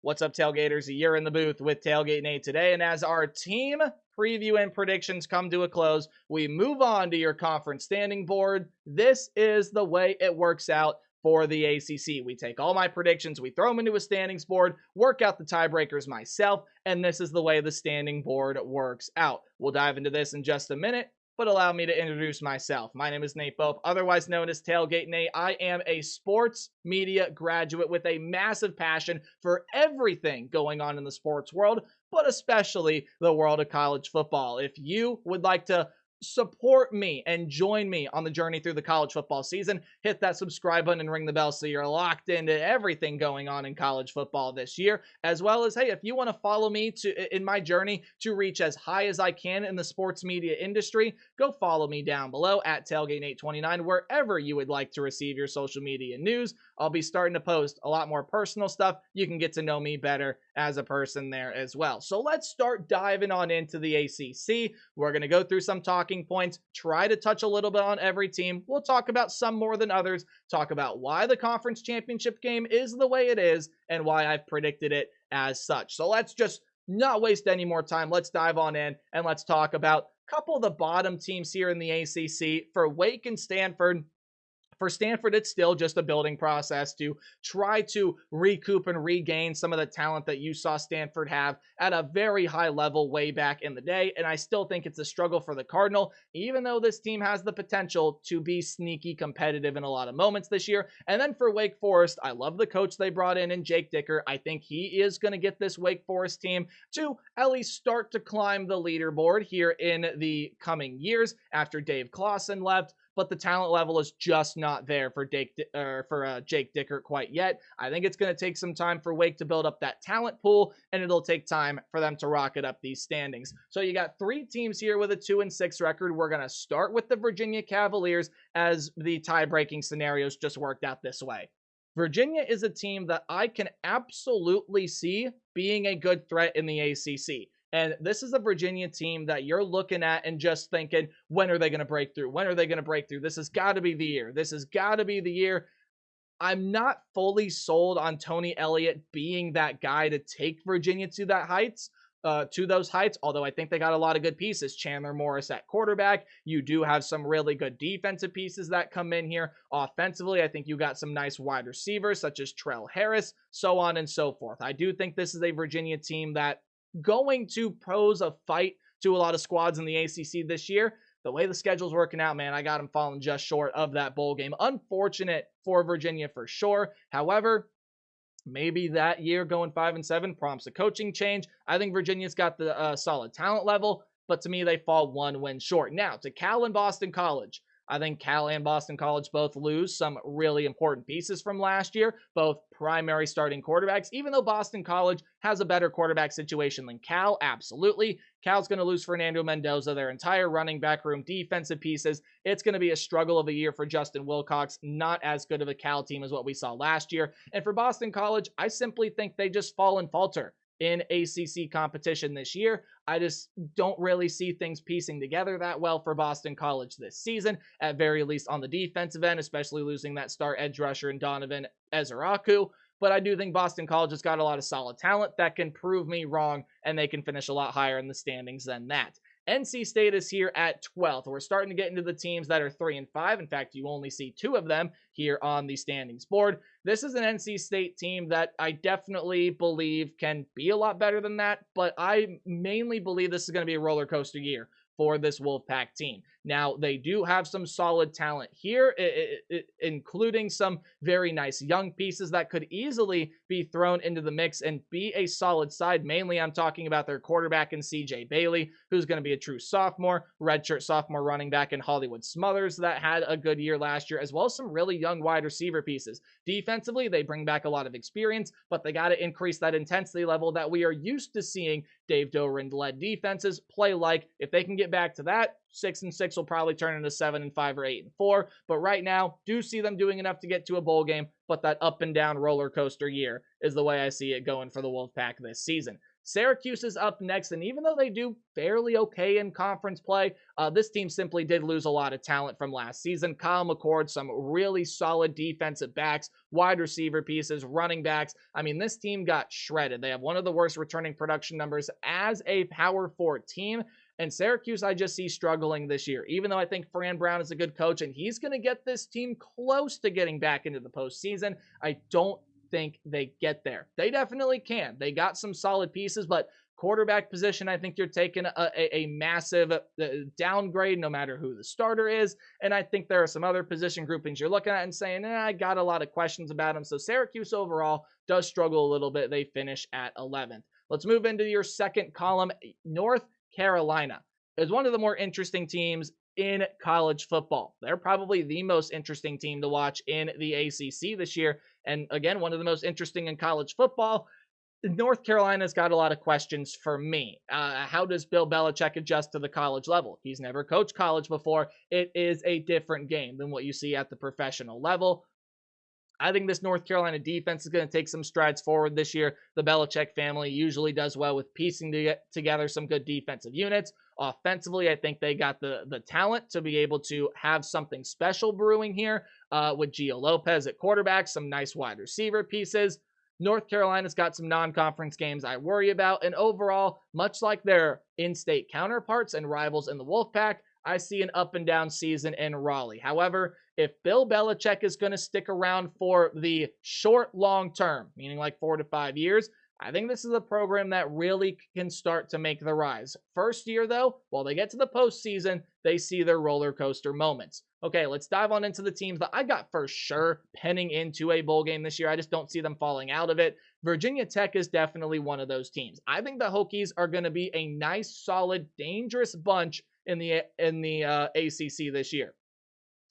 What's up, Tailgaters? You're in the booth with Tailgate Nate today, and as our team preview and predictions come to a close, we move on to your conference standing board. This is the way it works out for the ACC. We take all my predictions, we throw them into a standings board, work out the tiebreakers myself, and this is the way the standing board works out. We'll dive into this in just a minute, but allow me to introduce myself. My name is Nate Bope, otherwise known as Tailgate Nate. I am a sports media graduate with a massive passion for everything going on in the sports world, but especially the world of college football. If you would like to support me and join me on the journey through the college football season, hit that subscribe button and ring the bell so you're locked into everything going on in college football this year, as well as, hey, if you want to follow me in my journey to reach as high as I can in the sports media industry, go follow me down below at Tailgate829 wherever you would like to receive your social media news. I'll be starting to post a lot more personal stuff. You can get to know me better as a person there as well. So let's start diving on into the ACC. We're going to go through some talking points, try to touch a little bit on every team. We'll talk about some more than others, talk about why the conference championship game is the way it is and why I've predicted it as such. So let's just not waste any more time. Let's dive on in and let's talk about a couple of the bottom teams here in the ACC. For Wake and Stanford, for Stanford, it's still just a building process to try to recoup and regain some of the talent that you saw Stanford have at a very high level way back in the day. And I still think it's a struggle for the Cardinal, even though this team has the potential to be sneaky competitive in a lot of moments this year. And then for Wake Forest, I love the coach they brought in Jake Dicker. I think he is going to get this Wake Forest team to at least start to climb the leaderboard here in the coming years after Dave Clawson left. But the talent level is just not there for Jake Dicker quite yet. I think it's going to take some time for Wake to build up that talent pool, and it'll take time for them to rocket up these standings. So you got three teams here with a 2-6 record. We're going to start with the Virginia Cavaliers as the tie-breaking scenarios just worked out this way. Virginia is a team that I can absolutely see being a good threat in the ACC. And this is a Virginia team that you're looking at and just thinking, when are they going to break through? When are they going to break through? This has got to be the year. This has got to be the year. I'm not fully sold on Tony Elliott being that guy to take Virginia to those heights, although I think they got a lot of good pieces. Chandler Morris at quarterback. You do have some really good defensive pieces that come in here. Offensively, I think you got some nice wide receivers such as Trell Harris, so on and so forth. I do think this is a Virginia team that going to pose a fight to a lot of squads in the ACC this year. The way the schedule's working out, man, I got them falling just short of that bowl game. Unfortunate for Virginia for sure. However, maybe that year going 5-7 prompts a coaching change. I think Virginia's got the solid talent level, but to me, they fall one win short. Now, to Cal and Boston College. I think Cal and Boston College both lose some really important pieces from last year, both primary starting quarterbacks. Even though Boston College has a better quarterback situation than Cal, absolutely. Cal's going to lose Fernando Mendoza, their entire running back room, defensive pieces. It's going to be a struggle of a year for Justin Wilcox. Not as good of a Cal team as what we saw last year. And for Boston College, I simply think they just fall and falter in ACC competition this year. I just don't really see things piecing together that well for Boston College this season, at very least on the defensive end, especially losing that star edge rusher in Donovan Ezeraku. But I do think Boston College has got a lot of solid talent that can prove me wrong, and they can finish a lot higher in the standings than that. NC State is here at 12th. We're starting to get into the teams that are 3-5. In fact, you only see two of them here on the standings board. This is an NC State team that I definitely believe can be a lot better than that, but I mainly believe this is going to be a roller coaster year for this Wolfpack team. Now, they do have some solid talent here, including some very nice young pieces that could easily be thrown into the mix and be a solid side. Mainly, I'm talking about their quarterback in CJ Bailey, who's going to be a true sophomore, redshirt sophomore running back in Hollywood Smothers that had a good year last year, as well as some really young wide receiver pieces. Defensively, they bring back a lot of experience, but they got to increase that intensity level that we are used to seeing Dave Doeren-led defenses play like. If they can get back to that, 6-6 will probably turn into 7-5 or 8-4. But right now, do see them doing enough to get to a bowl game, but that up and down roller coaster year is the way I see it going for the Wolfpack this season. Syracuse is up next, and even though they do fairly okay in conference play, this team simply did lose a lot of talent from last season. Kyle McCord, some really solid defensive backs, wide receiver pieces, running backs. I mean, this team got shredded. They have one of the worst returning production numbers as a Power 4 team. And Syracuse, I just see struggling this year, even though I think Fran Brown is a good coach and he's going to get this team close to getting back into the postseason. I don't think they get there. They definitely can. They got some solid pieces, but quarterback position, I think you're taking a massive downgrade no matter who the starter is. And I think there are some other position groupings you're looking at and saying, I got a lot of questions about them. So Syracuse overall does struggle a little bit. They finish at 11th. Let's move into your second column. North Carolina is one of the more interesting teams in college football. They're probably the most interesting team to watch in the ACC this year. And again, one of the most interesting in college football. North Carolina's got a lot of questions for me. How does Bill Belichick adjust to the college level? He's never coached college before. It is a different game than what you see at the professional level. I think this North Carolina defense is going to take some strides forward this year. The Belichick family usually does well with piecing together some good defensive units. Offensively, I think they got the talent to be able to have something special brewing here with Gio Lopez at quarterback, some nice wide receiver pieces. North Carolina's got some non-conference games I worry about. And overall, much like their in-state counterparts and rivals in the Wolfpack, I see an up and down season in Raleigh. However, if Bill Belichick is going to stick around for the short, long term, meaning like 4 to 5 years, I think this is a program that really can start to make the rise. First year, though, while they get to the postseason, they see their roller coaster moments. Okay, let's dive on into the teams that I got for sure penning into a bowl game this year. I just don't see them falling out of it. Virginia Tech is definitely one of those teams. I think the Hokies are going to be a nice, solid, dangerous bunch in the ACC this year,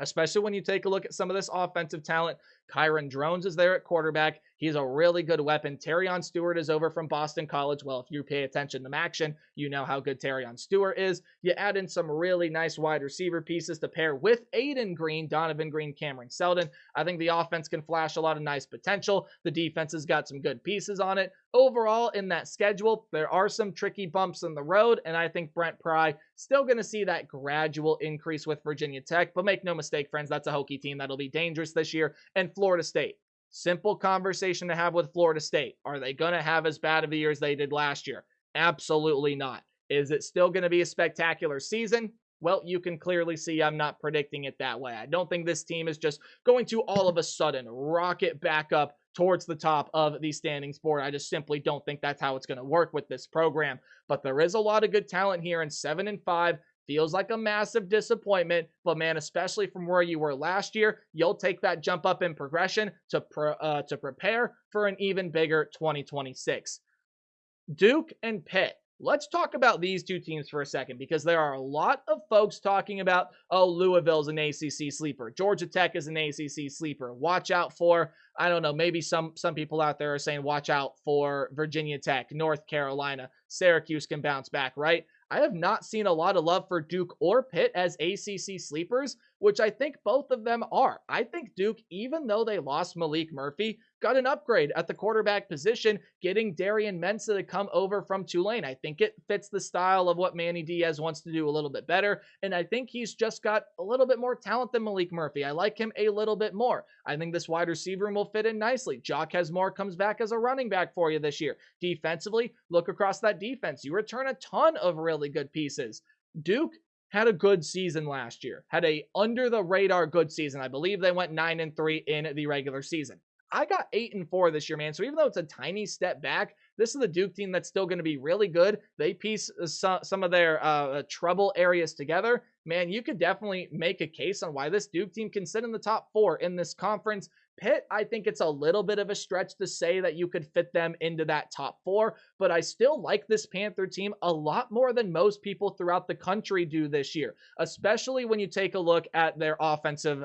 especially when you take a look at some of this offensive talent. Kyron Drones is there at quarterback. He's a really good weapon. Terrion Stewart is over from Boston College. Well, if you pay attention to Maction, you know how good Terrion Stewart is. You add in some really nice wide receiver pieces to pair with Aiden Green, Donovan Green, Cameron Seldon. I think the offense can flash a lot of nice potential. The defense has got some good pieces on it. Overall, in that schedule, there are some tricky bumps in the road, and I think Brent Pry still going to see that gradual increase with Virginia Tech. But make no mistake, friends, that's a Hokie team that'll be dangerous this year. And Florida State. Simple conversation to have with Florida State. Are they going to have as bad of a year as they did last year? Absolutely not. Is it still going to be a spectacular season? Well, you can clearly see I'm not predicting it that way. I don't think this team is just going to all of a sudden rocket back up towards the top of the standings board. I just simply don't think that's how it's going to work with this program. But there is a lot of good talent here, and 7-5 feels like a massive disappointment, but man, especially from where you were last year, you'll take that jump up in progression to prepare for an even bigger 2026. Duke and Pitt. Let's talk about these two teams for a second, because there are a lot of folks talking about, Louisville's an ACC sleeper. Georgia Tech is an ACC sleeper. Watch out for, I don't know, maybe some people out there are saying watch out for Virginia Tech, North Carolina. Syracuse can bounce back, right? I have not seen a lot of love for Duke or Pitt as ACC sleepers, which I think both of them are. I think Duke, even though they lost Malik Murphy, got an upgrade at the quarterback position, getting Darian Mensah to come over from Tulane. I think it fits the style of what Manny Diaz wants to do a little bit better, and I think he's just got a little bit more talent than Malik Murphy. I like him a little bit more. I think this wide receiver room will fit in nicely. Jaquez Moore comes back as a running back for you this year. Defensively, look across that defense. You return a ton of really good pieces. Duke had a good season last year, had a under-the-radar good season. I believe they went 9-3 in the regular season. I got 8-4 this year, man. So even though it's a tiny step back, this is the Duke team that's still going to be really good. They piece some of their trouble areas together. Man, you could definitely make a case on why this Duke team can sit in the top 4 in this conference. Pitt, I think it's a little bit of a stretch to say that you could fit them into that top 4, but I still like this Panther team a lot more than most people throughout the country do this year, especially when you take a look at their offensive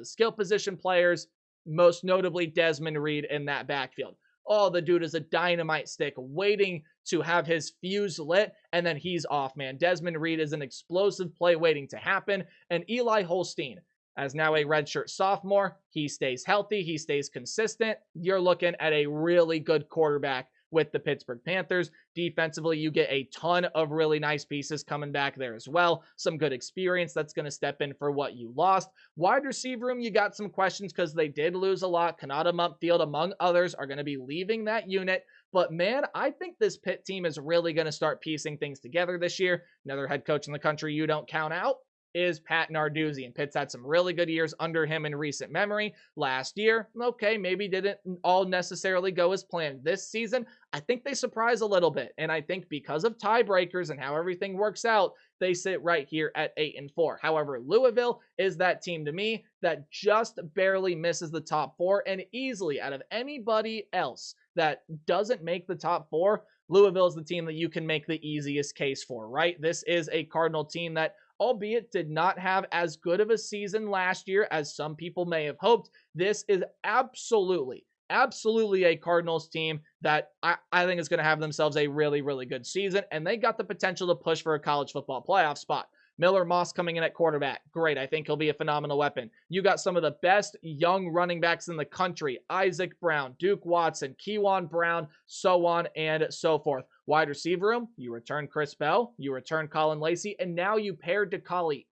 skill position players, most notably Desmond Reed in that backfield. Oh, the dude is a dynamite stick waiting to have his fuse lit, and then he's off, man. Desmond Reed is an explosive play waiting to happen, and Eli Holstein, as now a redshirt sophomore, he stays healthy, he stays consistent. You're looking at a really good quarterback with the Pittsburgh Panthers. Defensively, you get a ton of really nice pieces coming back there as well. Some good experience that's going to step in for what you lost. Wide receiver room, you got some questions because they did lose a lot. Kanata Mumpfield, among others, are going to be leaving that unit. But man, I think this Pitt team is really going to start piecing things together this year. Another head coach in the country you don't count out is Pat Narduzzi, and Pitt's had some really good years under him in recent memory. Last year, okay, maybe didn't all necessarily go as planned. This season, I think they surprise a little bit, and I think because of tiebreakers and how everything works out, they sit right here at 8-4. However, Louisville is that team to me that just barely misses the top 4, and easily out of anybody else that doesn't make the top 4, Louisville is the team that you can make the easiest case for, right? This is a Cardinal team that, albeit did not have as good of a season last year as some people may have hoped, this is absolutely a Cardinals team that I think is going to have themselves a really, really good season, and they got the potential to push for a college football playoff spot. Miller Moss coming in at quarterback. Great. I think he'll be a phenomenal weapon. You got some of the best young running backs in the country. Isaac Brown, Duke Watson, Kewan Brown, so on and so forth. Wide receiver room, you return Chris Bell, you return Colin Lacey, and now you paired Dakari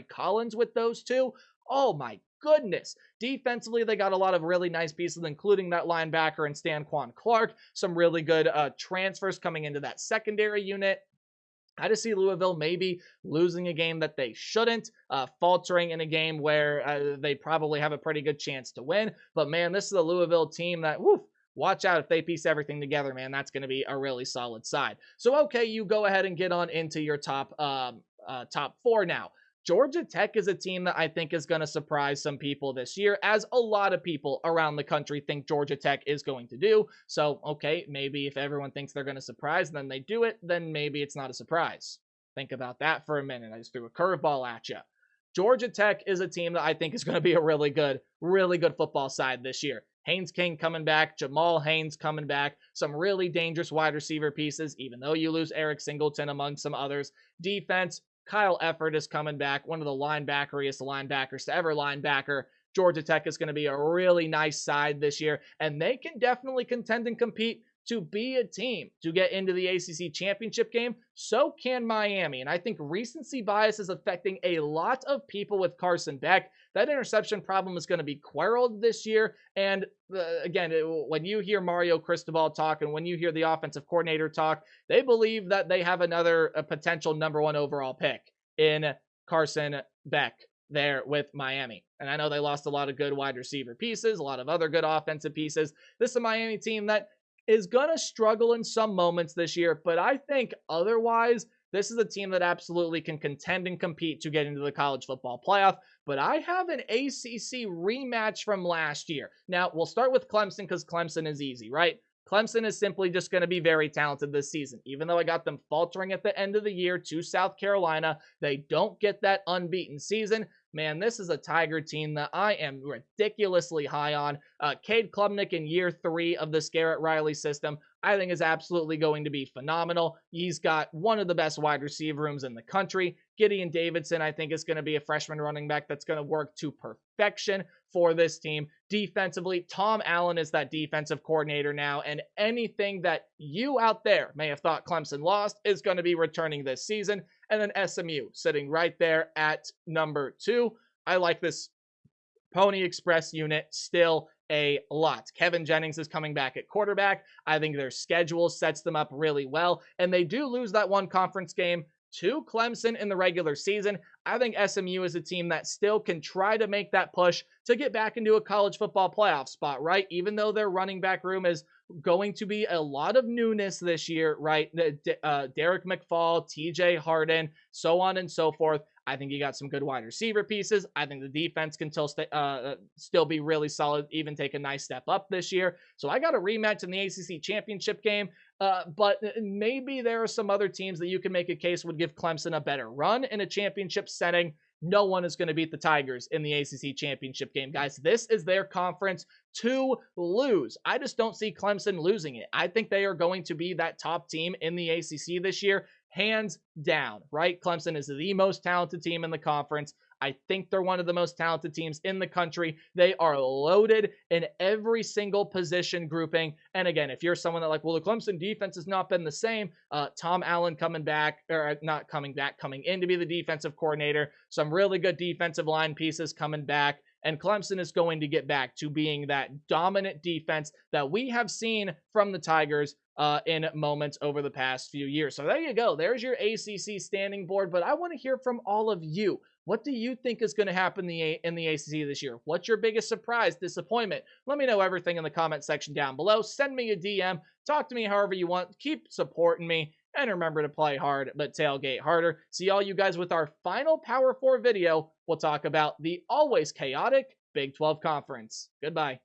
Collins with those two. Oh my goodness. Defensively, they got a lot of really nice pieces, including that linebacker and Stanquan Clark. Some really good transfers coming into that secondary unit. I just see Louisville maybe losing a game that they shouldn't, faltering in a game where they probably have a pretty good chance to win. But man, this is a Louisville team that, watch out if they piece everything together, man. That's going to be a really solid side. So, okay, you go ahead and get on into your top 4 now. Georgia Tech is a team that I think is going to surprise some people this year, as a lot of people around the country think Georgia Tech is going to do. So, okay, maybe if everyone thinks they're going to surprise and then they do it, then maybe it's not a surprise. Think about that for a minute. I just threw a curveball at you. Georgia Tech is a team that I think is going to be a really good football side this year. Haynes King coming back, Jamal Haynes coming back, some really dangerous wide receiver pieces, even though you lose Eric Singleton among some others. Defense, Kyle Efford is coming back, one of the linebackers to ever linebacker. Georgia Tech is going to be a really nice side this year, and they can definitely contend and compete to be a team to get into the ACC championship game. So can Miami, and I think recency bias is affecting a lot of people with Carson Beck. That interception problem is going to be quelled this year, and again, when you hear Mario Cristobal talk and when you hear the offensive coordinator talk, they believe that they have another potential number 1 overall pick in Carson Beck there with Miami. And I know they lost a lot of good wide receiver pieces, a lot of other good offensive pieces. This is a Miami team that is going to struggle in some moments this year, but I think otherwise, this is a team that absolutely can contend and compete to get into the college football playoff. But I have an ACC rematch from last year. Now, we'll start with Clemson because Clemson is easy, right? Clemson is simply just going to be very talented this season. Even though I got them faltering at the end of the year to South Carolina, they don't get that unbeaten season. Man, this is a Tiger team that I am ridiculously high on. Cade Klubnik in year 3 of the Garrett Riley system, I think is absolutely going to be phenomenal. He's got one of the best wide receiver rooms in the country. Gideon Davidson, I think, is going to be a freshman running back that's going to work to perfection for this team. Defensively, Tom Allen is that defensive coordinator now, and anything that you out there may have thought Clemson lost is going to be returning this season. And then SMU sitting right there at number 2. I like this Pony Express unit still a lot. Kevin Jennings is coming back at quarterback. I think their schedule sets them up really well, and they do lose that one conference game to Clemson in the regular season. I think SMU is a team that still can try to make that push to get back into a college football playoff spot, right? Even though their running back room is going to be a lot of newness this year, right? Derek McFall, TJ Harden, so on and so forth. I think you got some good wide receiver pieces. I think the defense can still be really solid, even take a nice step up this year. So I got a rematch in the ACC championship game, but maybe there are some other teams that you can make a case would give Clemson a better run in a championship setting. No one is going to beat the Tigers in the ACC championship game, guys. This is their conference to lose. I just don't see Clemson losing it. I think they are going to be that top team in the ACC this year, hands down, right? Clemson is the most talented team in the conference. I think they're one of the most talented teams in the country. They are loaded in every single position grouping. And again, if you're someone that like, well, the Clemson defense has not been the same, Tom Allen coming back, or not coming back, coming in to be the defensive coordinator, some really good defensive line pieces coming back. And Clemson is going to get back to being that dominant defense that we have seen from the Tigers in moments over the past few years. So there you go. There's your ACC standing board. But I want to hear from all of you. What do you think is going to happen in the ACC this year? What's your biggest surprise, disappointment? Let me know everything in the comment section down below. Send me a DM. Talk to me however you want. Keep supporting me. And remember to play hard, but tailgate harder. See all you guys with our final Power 4 video. We'll talk about the always chaotic Big 12 Conference. Goodbye.